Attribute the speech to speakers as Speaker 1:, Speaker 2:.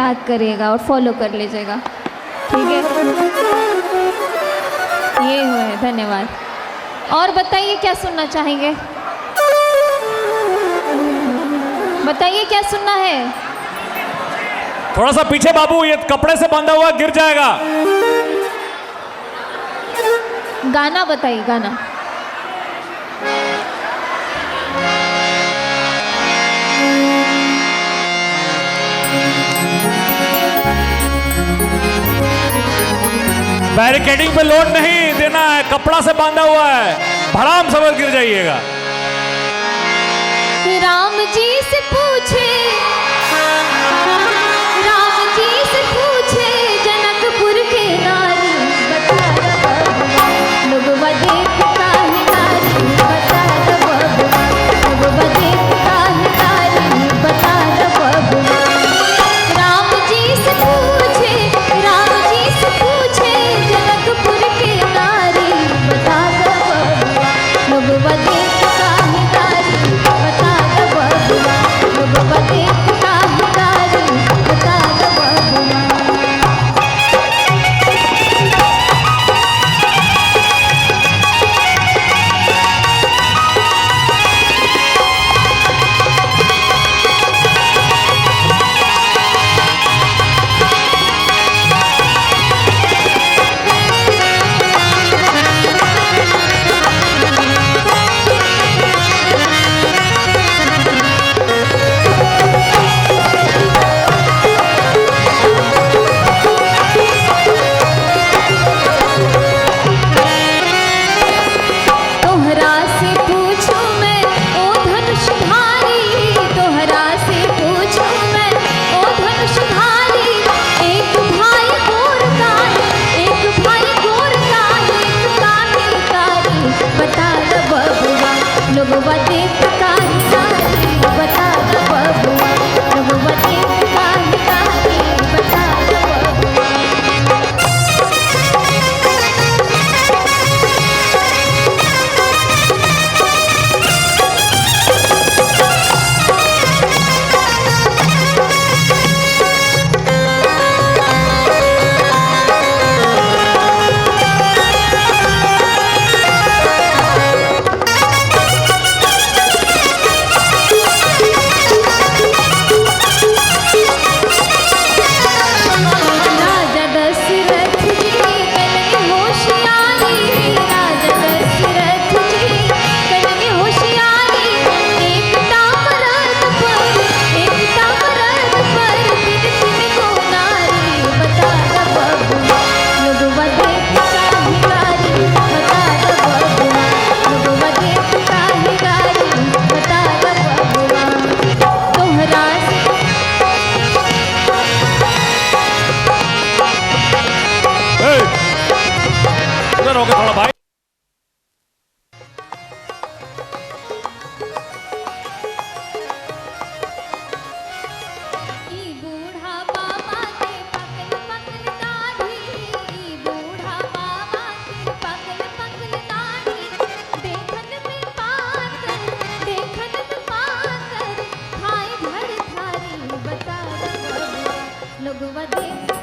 Speaker 1: Tag करिएगा और follow कर लीजिएगा, ठीक है? ये हुए, धन्यवाद। और बताइए क्या सुनना चाहेंगे, बताइए क्या सुनना है?
Speaker 2: थोड़ा सा पीछे बाबू, ये कपड़े से बंधा हुआ गिर जाएगा।
Speaker 1: गाना बताइए, गाना।
Speaker 2: बैरिकेडिंग पे लोड नहीं देना है, कपड़ा से बांधा हुआ है, भड़ाम समझ गिर जाइएगा।
Speaker 1: राम जी से पूछे, राम जी से पूछे जनकपुर के नारी, बता बबुआ लोगवा देखता है नारी, बता बबुआ लोगवा देखता है नारी, बता बबुआ। राम जी से पूछे, राम जी से पूछे जनकपुर के नारी, बता बबुआ लोगवा देखता है नारी, बता बबुआ लोगवा देखता है नारी, बता बबुआ। तोहरा से पूछूं मैं ओ धनुषधारी, तोहरा से पूछूं मैं ओ धनुषधारी, एक भाई गोर का है, एक भाई गोर का है, एक काहे कारी, बता बबुआ लोगवा देखता है कारी, बता बबुआ लोगवा देखता है कारी, बता बबुआ। राजा दशरथ जी करेंगे होशियारी, राजा दशरथ जी करेंगे होशियारी, एक तामरत पर, एक तामरत पर तीन तीन को नारी, बता बबुआ लोगवा देखता है कारी, बता बबुआ लोगवा देखता है कारी, बता बबुआ। तोहरा से
Speaker 2: उधर होके थोड़ा भाई।
Speaker 1: ई बूढ़ा बाबा के पकल पकल दाढ़ी, ई बूढ़ा बाबा के पकल पकल दाढ़ी, देखन में पाकर, देखन में पाकर खाए भर थारी, बता बबुआ लोगवा देख